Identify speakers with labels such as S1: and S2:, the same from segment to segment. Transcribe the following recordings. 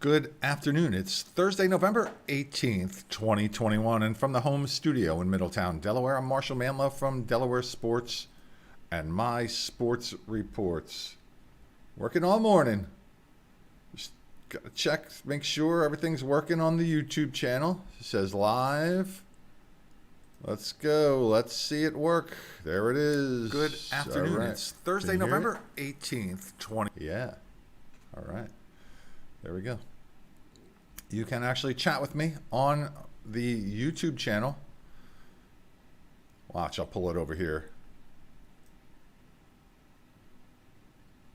S1: Good afternoon. It's Thursday, November 18th, 2021, and from the home studio in Middletown, Delaware, I'm Marshal Manlove from Delaware Sports and My Sports Reports. Working all morning. Just gotta check, make sure everything's working on the YouTube channel. It says live. Let's go. Let's see it work. There it is.
S2: Good afternoon.
S1: All right.
S2: It's Thursday,
S1: Can you hear
S2: November 18th, 20.
S1: Yeah. All right. There we go. You can actually chat with me on the YouTube channel. Watch, I'll pull it over here.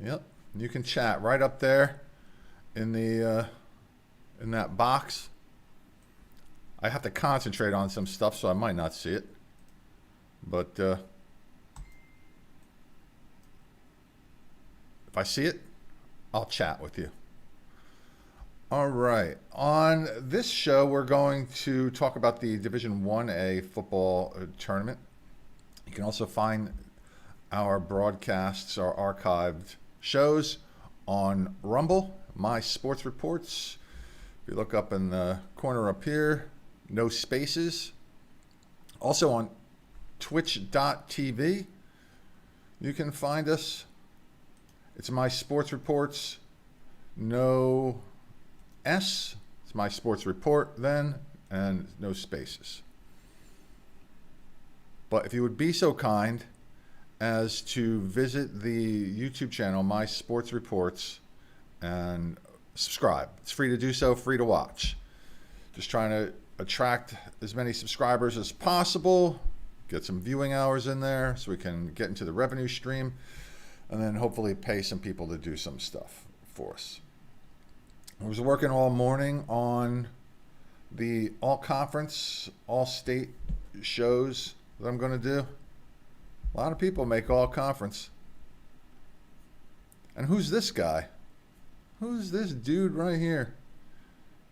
S1: Yep. You can chat right up there in the in that box. I have to concentrate on some stuff, so I might not see it. But if I see it, I'll chat with you. All right. On this show, we're going to talk about the Division 1A football tournament. You can also find our broadcasts, our archived shows on Rumble, My Sports Reports. If you look up in the corner up here, no spaces. Also on twitch.tv, you can find us. It's My Sports Reports, no S. It's My Sports Report then, and no spaces. But if you would be so kind as to visit the YouTube channel, My Sports Reports, and subscribe. It's free to do so, free to watch. Just trying to attract as many subscribers as possible, get some viewing hours in there so we can get into the revenue stream, and then hopefully pay some people to do some stuff for us. I was working all morning on the all-conference, all-state shows that I'm going to do. A lot of people make all-conference. And who's this guy? Who's this dude right here?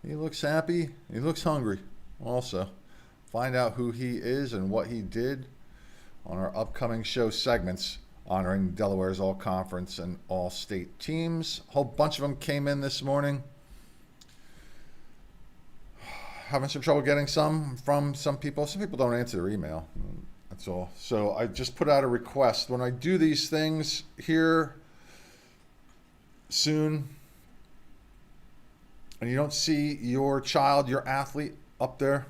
S1: He looks happy. He looks hungry also. Find out who he is and what he did on our upcoming show segments honoring Delaware's all-conference and all-state teams. A whole bunch of them came in this morning. Having some trouble getting some from some people. Some people don't answer their email. That's all. So I just put out a request. When I do these things here soon, and you don't see your child, your athlete up there,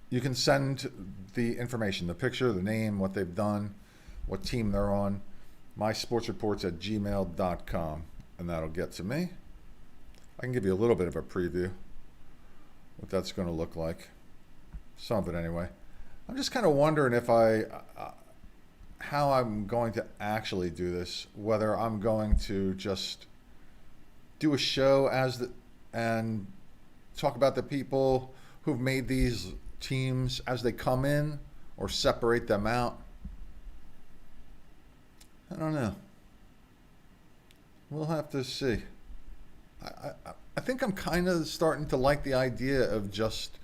S1: you can send the information, the picture, the name, what they've done, what team they're on, mysportsreports@gmail.com, and that'll get to me. I can give you a little bit of a preview what that's going to look like. Some of it anyway. I'm just kind of wondering if how I'm going to actually do this, whether I'm going to just do a show and talk about the people who've made these teams as they come in, or separate them out. I don't know. We'll have to see. I think I'm kind of starting to like the idea of just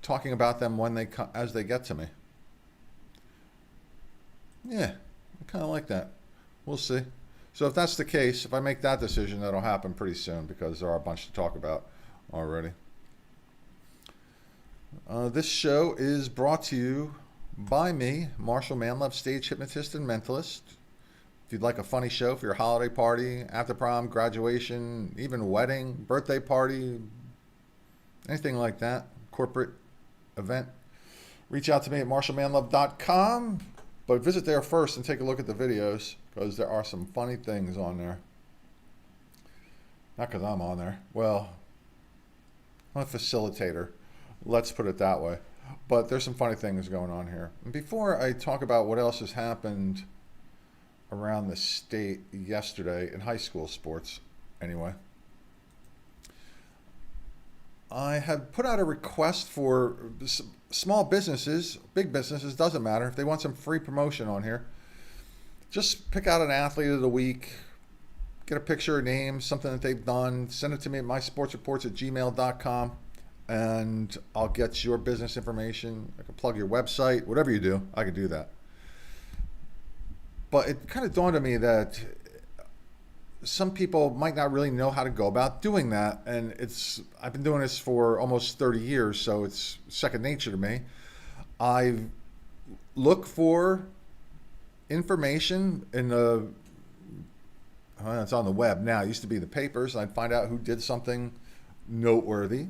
S1: talking about them when they as they get to me. Yeah, I kind of like that. We'll see. So if that's the case, if I make that decision, that'll happen pretty soon because there are a bunch to talk about already. This show is brought to you by me, Marshal Manlove, stage hypnotist and mentalist. If you'd like a funny show for your holiday party, after prom, graduation, even wedding, birthday party, anything like that, corporate event, reach out to me at marshalmanlove.com. But visit there first and take a look at the videos because there are some funny things on there. Not because I'm on there. Well, I'm a facilitator. Let's put it that way. But there's some funny things going on here. And before I talk about what else has happened around the state yesterday in high school sports, anyway, I had put out a request for small businesses, big businesses, doesn't matter, if they want some free promotion on here. Just pick out an athlete of the week, get a picture, a name, something that they've done, send it to me at mysportsreports@gmail.com, and I'll get your business information. I can plug your website, whatever you do, I can do that. But it kind of dawned on me that some people might not really know how to go about doing that. And I've been doing this for almost 30 years, so it's second nature to me. I look for information in it's on the web now. It used to be the papers. I'd find out who did something noteworthy,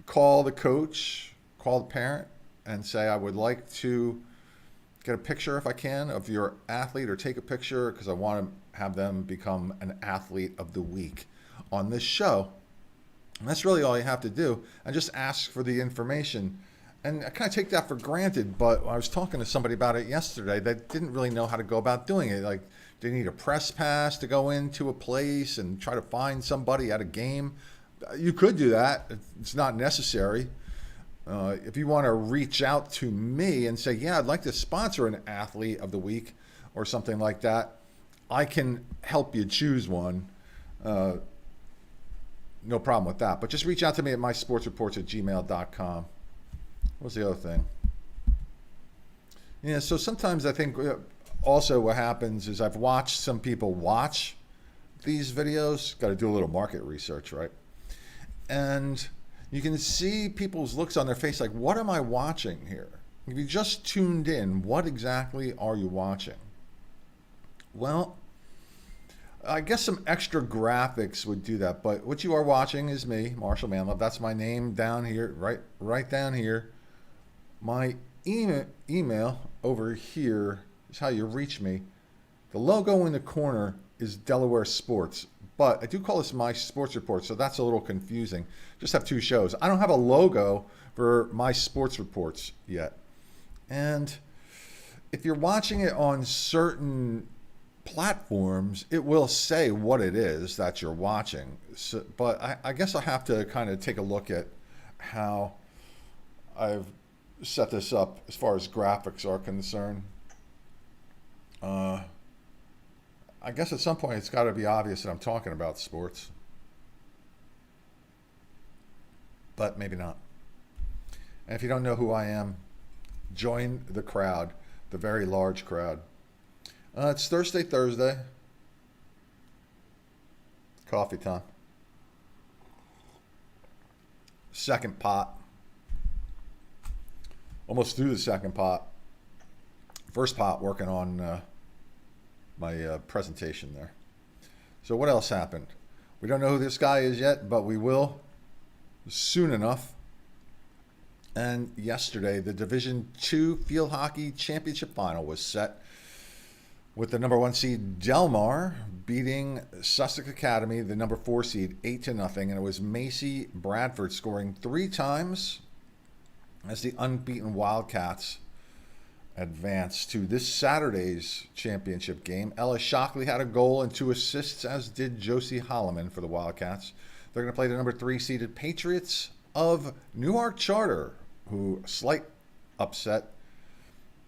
S1: call the coach, call the parent, and say, I would like to get a picture, if I can, of your athlete, or take a picture because I want to have them become an athlete of the week on this show. And that's really all you have to do, and just ask for the information. And I kind of take that for granted, but I was talking to somebody about it yesterday that didn't really know how to go about doing it. Like, they need a press pass to go into a place and try to find somebody at a game. You could do that. It's not necessary. If you want to reach out to me and say, yeah, I'd like to sponsor an athlete of the week or something like that, I can help you choose one. No problem with that. But just reach out to me at mysportsreports@gmail.com. What's the other thing? Yeah, so sometimes I think also what happens is I've watched some people watch these videos. Got to do a little market research, right? And you can see people's looks on their face like, what am I watching here? If you just tuned in, what exactly are you watching? Well, I guess some extra graphics would do that, but what you are watching is me, Marshal Manlove. That's my name down here, right down here. My email over here is how you reach me. The logo in the corner is Delaware Sports, but I do call this My Sports Report, so that's a little confusing. Just have two shows. I don't have a logo for My Sports Reports yet. And if you're watching it on certain platforms, it will say what it is that you're watching. So, but I guess I have to kind of take a look at how I've set this up as far as graphics are concerned. I guess at some point it's got to be obvious that I'm talking about sports, but maybe not. And if you don't know who I am, join the crowd, the very large crowd. It's Thursday. Coffee time. Second pot. Almost through the second pot. First pot working on my presentation there. So what else happened? We don't know who this guy is yet, but we will soon enough. And yesterday, the Division II Field Hockey Championship Final was set with the number 1 seed Delmar beating Sussex Academy, the number 4 seed, 8-0. And it was Macy Bradford scoring 3 times as the unbeaten Wildcats advance to this Saturday's championship game. Ella Shockley had a goal and 2 assists, as did Josie Holloman for the Wildcats. They're going to play the number 3 seeded Patriots of Newark Charter, who slight upset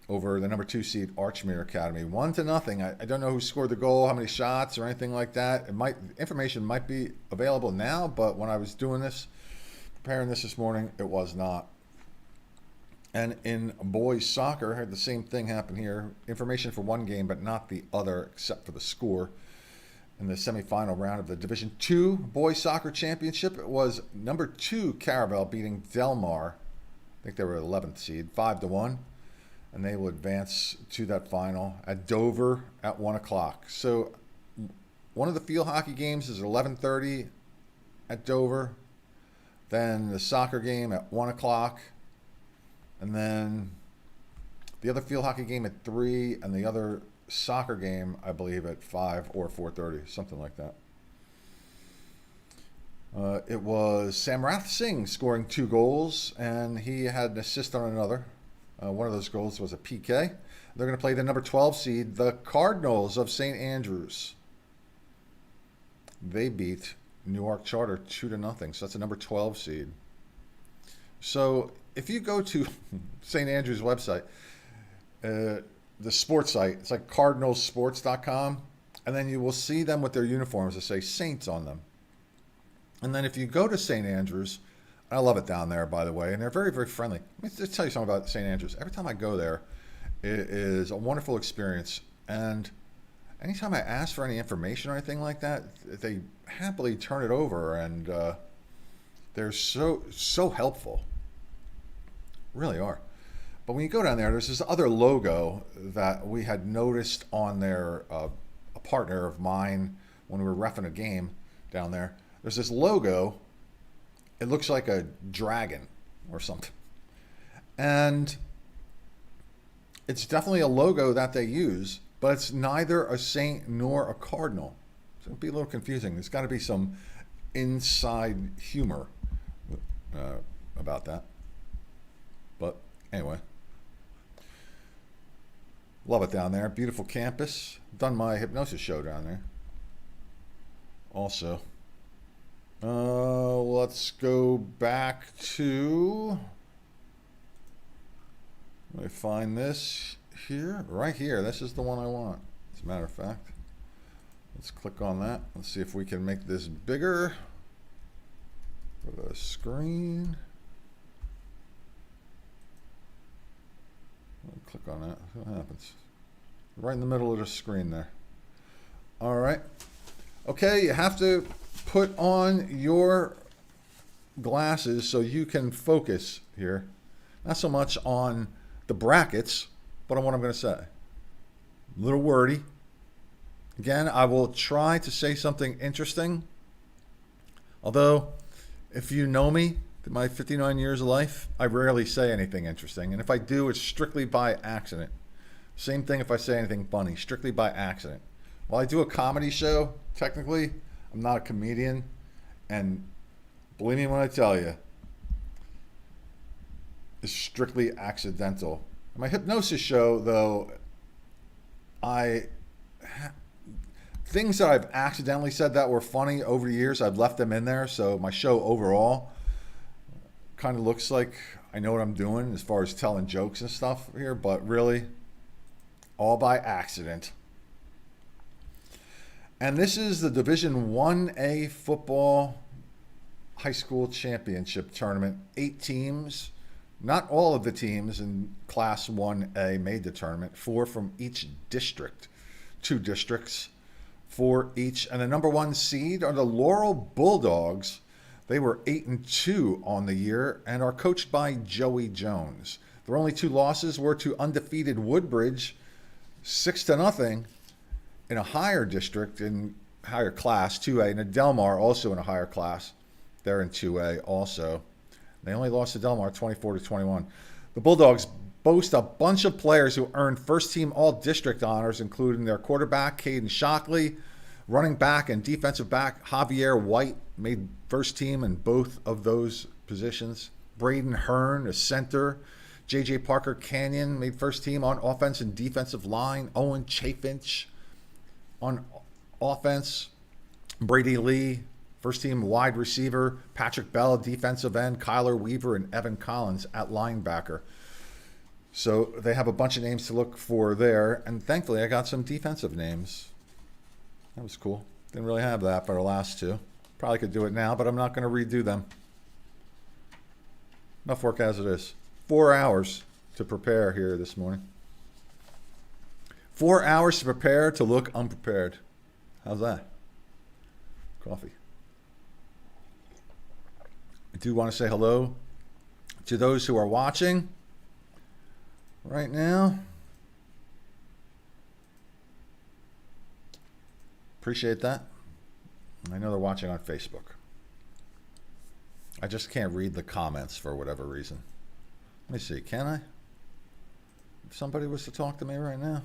S1: over the number 2 seed Archmere Academy, 1-0. I don't know who scored the goal, how many shots, or anything like that. Information might be available now, but when I was doing this, preparing this morning, it was not. And in boys soccer, I had the same thing happen here. Information for one game, but not the other, except for the score. In the semifinal round of the Division II Boys Soccer Championship, it was number 2 Caravel beating Delmar. I think they were 11th seed, 5-1. And they will advance to that final at Dover at 1 o'clock. So one of the field hockey games is at 11:30 at Dover. Then the soccer game at 1 o'clock. And then the other field hockey game at 3, and the other soccer game, I believe, at 5 or 4:30, something like that. It was Samrath Singh scoring 2 goals, and he had an assist on another. One of those goals was a PK. They're going to play the number 12 seed, the Cardinals of St. Andrews. They beat Newark Charter 2-0, so that's a number 12 seed. So if you go to St. Andrews' website, the sports site, it's like cardinalsports.com, and then you will see them with their uniforms that say Saints on them. And then if you go to St. Andrews, I love it down there, by the way, and they're very, very friendly. Let me just tell you something about St. Andrews. Every time I go there, it is a wonderful experience. And anytime I ask for any information or anything like that, they happily turn it over, and they're so helpful. Really are. But when you go down there, there's this other logo that we had noticed on their a partner of mine when we were reffing a game down there. There's this logo. It looks like a dragon or something. And it's definitely a logo that they use, but it's neither a saint nor a cardinal. So it'd be a little confusing. There's got to be some inside humor about that. But anyway, love it down there. Beautiful campus. Done my hypnosis show down there. Also, let's go back to. Let me find this here. Right here. This is the one I want, as a matter of fact. Let's click on that. Let's see if we can make this bigger for the screen. Click on that. See what happens. Right in the middle of the screen there. All right. Okay, you have to put on your glasses so you can focus here. Not so much on the brackets, but on what I'm going to say. A little wordy. Again, I will try to say something interesting. Although, if you know me, my 59 years of life, I rarely say anything interesting. And if I do, it's strictly by accident. Same thing if I say anything funny, strictly by accident. While I do a comedy show, technically, I'm not a comedian. And believe me when I tell you, it's strictly accidental. My hypnosis show, though, things that I've accidentally said that were funny over the years, I've left them in there. So my show overall kind of looks like I know what I'm doing as far as telling jokes and stuff here, but really all by accident. And this is the Division 1A football high school championship tournament. 8 teams. Not all of the teams in Class 1A made the tournament. 4 from each district. 2 districts, 4 each. And the number 1 seed are the Laurel Bulldogs. They were 8-2 on the year and are coached by Joey Jones. Their only 2 losses were to undefeated Woodbridge, 6-0 in a higher district, in higher class, 2A, and a Delmar also in a higher class. They're in 2A also. They only lost to Delmar 24-21. The Bulldogs boast a bunch of players who earned first-team all-district honors, including their quarterback, Caden Shockley, running back and defensive back, Javier White, made first team in both of those positions. Braden Hearn, a center. J.J. Parker Canyon made first team on offense and defensive line. Owen Chaffinch on offense. Brady Lee, first team wide receiver. Patrick Bell, defensive end. Kyler Weaver and Evan Collins at linebacker. So they have a bunch of names to look for there. And thankfully, I got some defensive names. That was cool. Didn't really have that for the last 2. Probably could do it now, but I'm not going to redo them. Enough work as it is. 4 hours to prepare here this morning. 4 hours to prepare to look unprepared. How's that? Coffee. I do want to say hello to those who are watching right now. Appreciate that. I know they're watching on Facebook. I just can't read the comments for whatever reason. Let me see, can I? If somebody was to talk to me right now?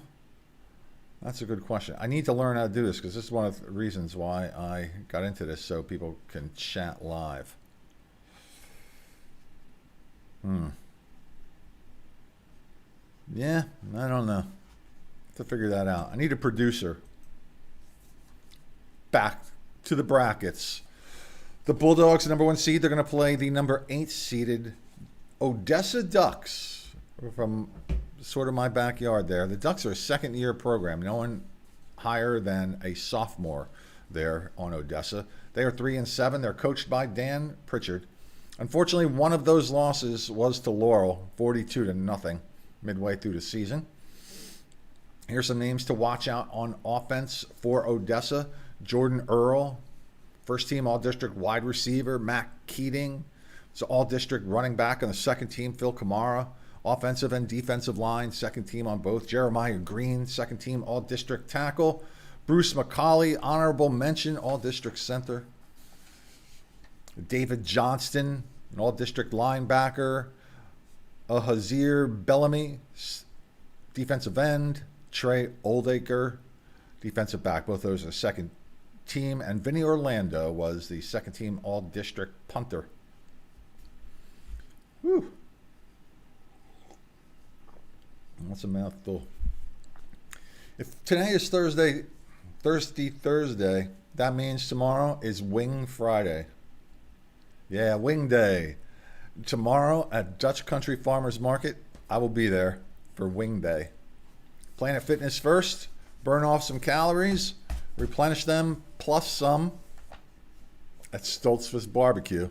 S1: That's a good question. I need to learn how to do this because this is one of the reasons why I got into this, so people can chat live. Yeah, I don't know. To figure that out. I need a producer. Back to the brackets. The Bulldogs, the number 1 seed, they're going to play the number 8 seeded Odessa Ducks from sort of my backyard there. The Ducks are a second-year program. No one higher than a sophomore there on Odessa. They are 3-7. They're coached by Dan Pritchard. Unfortunately, one of those losses was to Laurel, 42-0, midway through the season. Here's some names to watch out on offense for Odessa. Jordan Earl, first team all-district wide receiver. Matt Keating, it's all-district running back on the second team. Phil Kamara, offensive and defensive line, second team on both. Jeremiah Green, second team all-district tackle. Bruce McCauley, honorable mention, all-district center. David Johnston, an all-district linebacker. Ahazir Bellamy, defensive end. Trey Oldacre, defensive back. Both those are second team. And Vinny Orlando was the second team all-district punter. Whew. That's a mouthful. If today is Thursday, that means tomorrow is Wing Friday. Yeah, Wing Day. Tomorrow at Dutch Country Farmers Market, I will be there for Wing Day. Planet Fitness first, burn off some calories, replenish them, plus some at Stoltzfus Barbecue.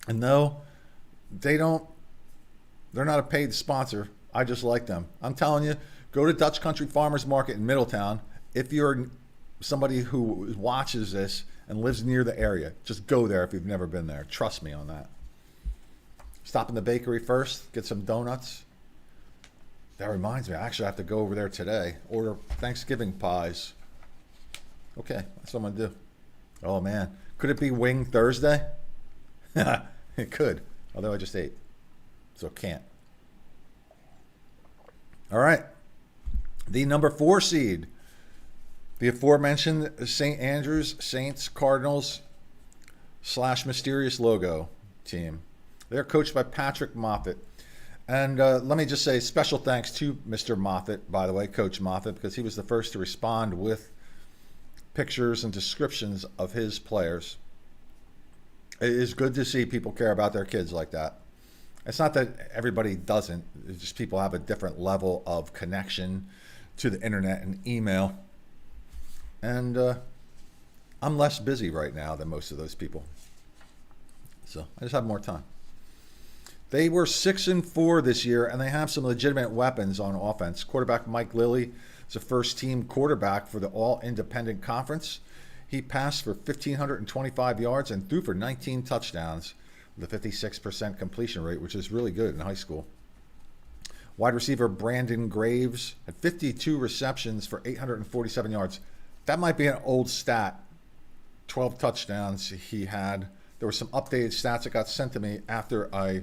S1: And no, they're not a paid sponsor. I just like them. I'm telling you, go to Dutch Country Farmers Market in Middletown. If you're somebody who watches this and lives near the area, just go there if you've never been there. Trust me on that. Stop in the bakery first, get some donuts. That reminds me, I actually have to go over there today, order Thanksgiving pies. Okay, that's what I'm going to do. Oh, man. Could it be Wing Thursday? It could, although I just ate, so can't. All right. The number 4 seed, the aforementioned St. Andrews Saints Cardinals / Mysterious Logo team. They're coached by Patrick Moffitt. And let me just say special thanks to Mr. Moffitt, by the way, Coach Moffitt, because he was the first to respond with pictures and descriptions of his players. It is good to see people care about their kids like that. It's not that everybody doesn't. It's just people have a different level of connection to the internet and email. And I'm less busy right now than most of those people. So I just have more time. They were 6-4 this year, and they have some legitimate weapons on offense. Quarterback Mike Lilly is a first-team quarterback for the All-Independent Conference. He passed for 1,525 yards and threw for 19 touchdowns with a 56% completion rate, which is really good in high school. Wide receiver Brandon Graves had 52 receptions for 847 yards. That might be an old stat. 12 touchdowns he had. There were some updated stats that got sent to me after I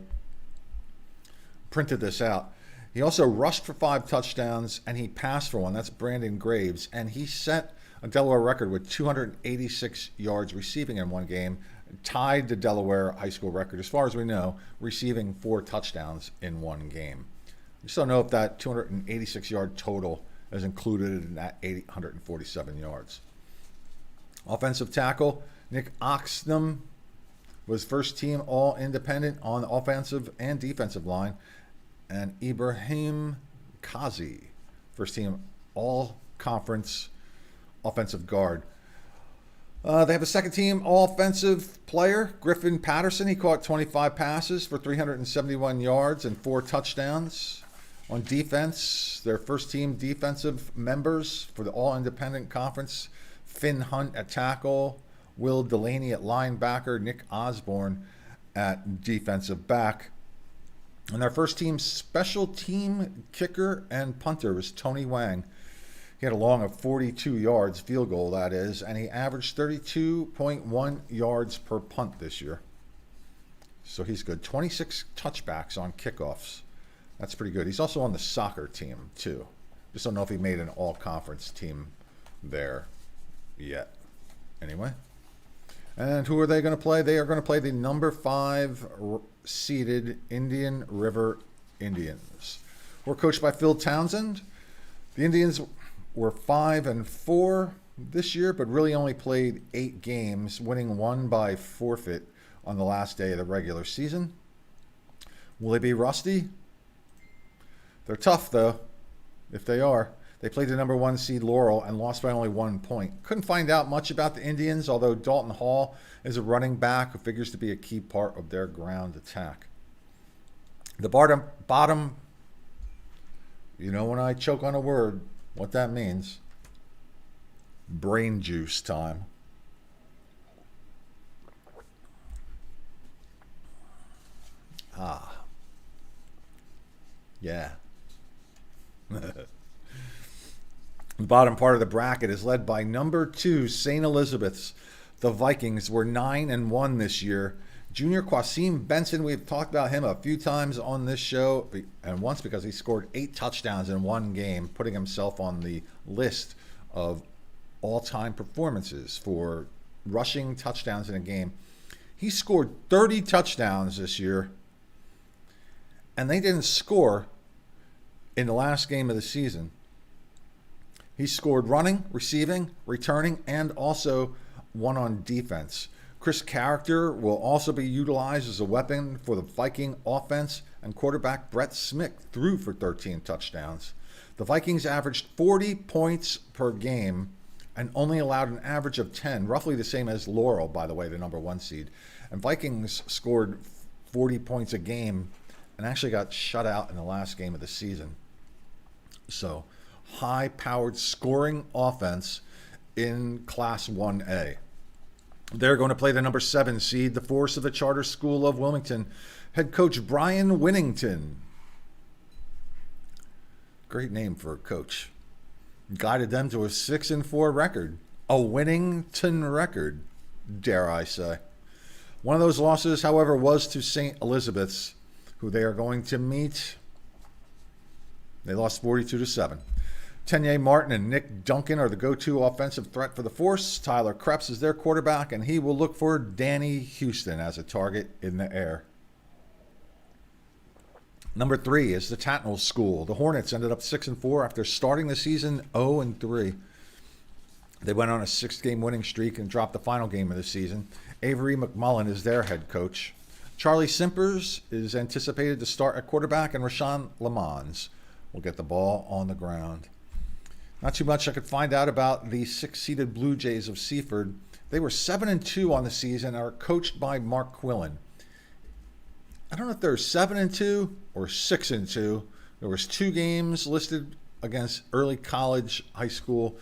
S1: printed this out. He also rushed for 5 touchdowns and he passed for 1. That's Brandon Graves. And he set a Delaware record with 286 yards receiving in one game, tied the Delaware high school record, as far as we know, receiving 4 touchdowns in one game. I just don't know if that 286-yard total is included in that 847 yards. Offensive tackle Nick Oxnam was first team all-independent on the offensive and defensive line. And Ibrahim Kazi, first team all-conference offensive guard. They have a second team all-offensive player, Griffin Patterson. He caught 25 passes for 371 yards and 4 touchdowns. On defense, their first team defensive members for the all-independent conference, Finn Hunt at tackle, Will Delaney at linebacker, Nick Osborne at defensive back. And their first team special team kicker and punter was Tony Wang. He had a long of 42 yards, field goal that is, and he averaged 32.1 yards per punt this year. So he's good. 26 touchbacks on kickoffs. That's pretty good. He's also on the soccer team too. Just don't know if he made an all-conference team there yet. Anyway. And who are they going to play? They are going to play the number 5 seeded Indian River Indians. We're coached by Phil Townsend. The Indians were 5-4 this year, but really only played 8 games, winning 1 by forfeit on the last day of the regular season. Will they be rusty? They're tough, though, if they are. They played the number 1 seed Laurel and lost by only 1 point. Couldn't find out much about the Indians, although Dalton Hall is a running back who figures to be a key part of their ground attack. The bottom, you know when I choke on a word, what that means. Brain juice time. Ah. Yeah. The bottom part of the bracket is led by number 2, St. Elizabeth's. The Vikings were 9-1 this year. Junior Quasim Benson, we've talked about him a few times on this show, and once because he scored 8 touchdowns in one game, putting himself on the list of all-time performances for rushing touchdowns in a game. He scored 30 touchdowns this year, and they didn't score in the last game of the season. He scored running, receiving, returning, and also one on defense. Chris Character will also be utilized as a weapon for the Viking offense, and quarterback Brett Smick threw for 13 touchdowns. The Vikings averaged 40 points per game and only allowed an average of 10, roughly the same as Laurel, by the way, the number 1 seed. And Vikings scored 40 points a game and actually got shut out in the last game of the season. So, high-powered scoring offense in Class 1A. They're going to play the number 7 seed, the force of the Charter School of Wilmington. Head coach Brian Winnington. Great name for a coach. Guided them to a 6-4 record. A Winnington record, dare I say. One of those losses, however, was to St. Elizabeth's, who they are going to meet. They lost 42-7. Tenye Martin and Nick Duncan are the go-to offensive threat for the Force. Tyler Krebs is their quarterback, and he will look for Danny Houston as a target in the air. Number 3 is the Tatnall School. The Hornets ended up 6-4 after starting the season 0-3. They went on a 6-game winning streak and dropped the final game of the season. Avery McMullen is their head coach. Charlie Simpers is anticipated to start at quarterback, and Rashawn Lamons will get the ball on the ground. Not too much I could find out about the 6-seeded Blue Jays of Seaford. They were 7-2 on the season and are coached by Mark Quillen. I don't know if they're 7-2 or 6-2. There was 2 games listed against early college high school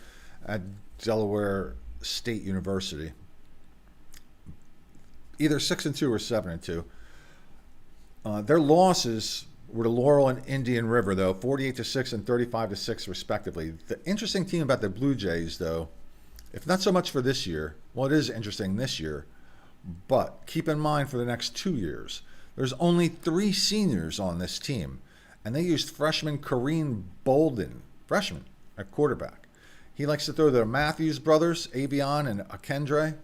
S1: at Delaware State University. Either 6-2 or 7-2. Their losses were to Laurel and Indian River, though, 48-6 and 35-6 respectively. The interesting thing about the Blue Jays, though, if not so much for this year, well, it is interesting this year, but keep in mind for the next 2 years, there's only 3 seniors on this team, and they used freshman Kareem Bolden, freshman, at quarterback. He likes to throw the Matthews brothers, Avion and Akendre,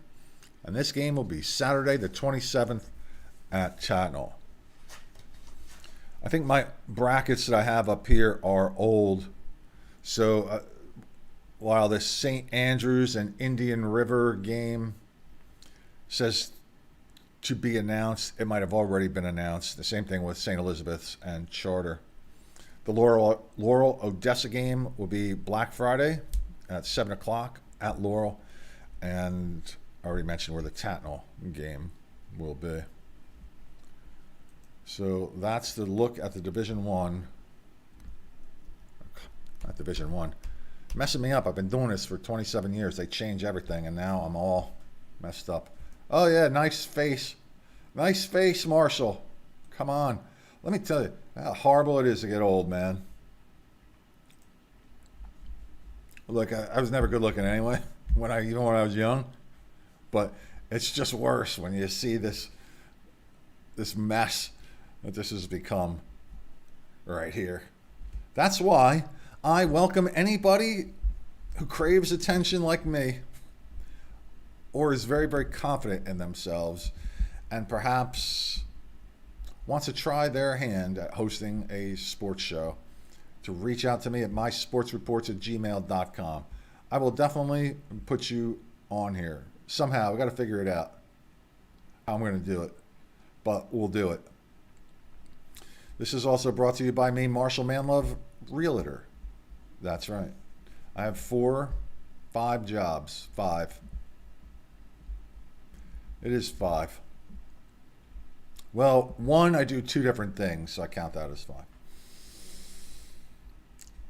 S1: and this game will be Saturday the 27th at Tatnall. I think my brackets that I have up here are old. So while the St. Andrews and Indian River game says to be announced, it might have already been announced. The same thing with St. Elizabeth's and Charter. The Laurel Odessa game will be Black Friday at 7 o'clock at Laurel. And I already mentioned where the Tatnall game will be. So that's the look at the Division 1. Not Division 1. Messing me up. I've been doing this for 27 years. They change everything, and now I'm all messed up. Oh, yeah, nice face. Nice face, Marshal. Come on. Let me tell you how horrible it is to get old, man. Look, I was never good looking anyway, even when I was young. But it's just worse when you see this mess that this has become right here. That's why I welcome anybody who craves attention like me, or is very, very confident in themselves, and perhaps wants to try their hand at hosting a sports show, to reach out to me at mysportsreports@gmail.com. I will definitely put you on here. Somehow, we got to figure it out how I'm going to do it, but we'll do it. This is also brought to you by me, Marshal Manlove, Realtor. That's right. I have 5 jobs. 5. It is 5. Well, 1, I do 2 different things, so I count that as 5.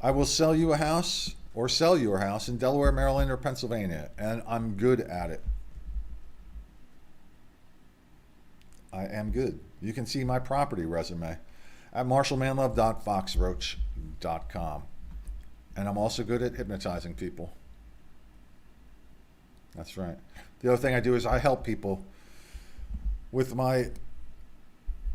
S1: I will sell you a house or sell your house in Delaware, Maryland, or Pennsylvania. And I'm good at it. I am good. You can see my property resume at marshalmanlove.foxroach.com. And I'm also good at hypnotizing people. That's right. The other thing I do is I help people with my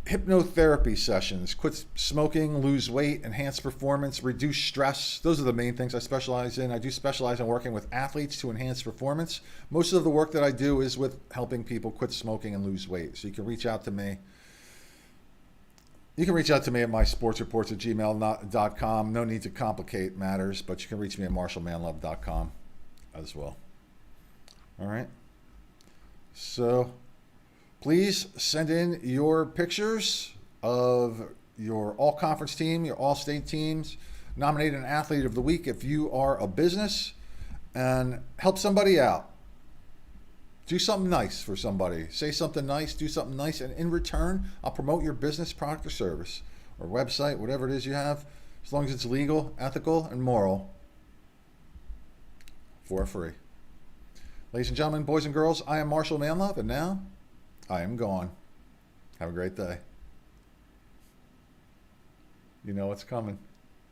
S1: hypnotherapy sessions. Quit smoking, lose weight, enhance performance, reduce stress. Those are the main things I specialize in. I do specialize in working with athletes to enhance performance. Most of the work that I do is with helping people quit smoking and lose weight. So you can reach out to me. You can reach out to me at mysportsreports@gmail.com. No need to complicate matters, but you can reach me at marshalmanlove.com as well. All right. So please send in your pictures of your all-conference team, your all-state teams. Nominate an athlete of the week if you are a business, and help somebody out. Do something nice for somebody. Say something nice, do something nice, and in return, I'll promote your business, product, or service, or website, whatever it is you have, as long as it's legal, ethical, and moral, for free. Ladies and gentlemen, boys and girls, I am Marshal Manlove, and now I am gone. Have a great day. You know what's coming.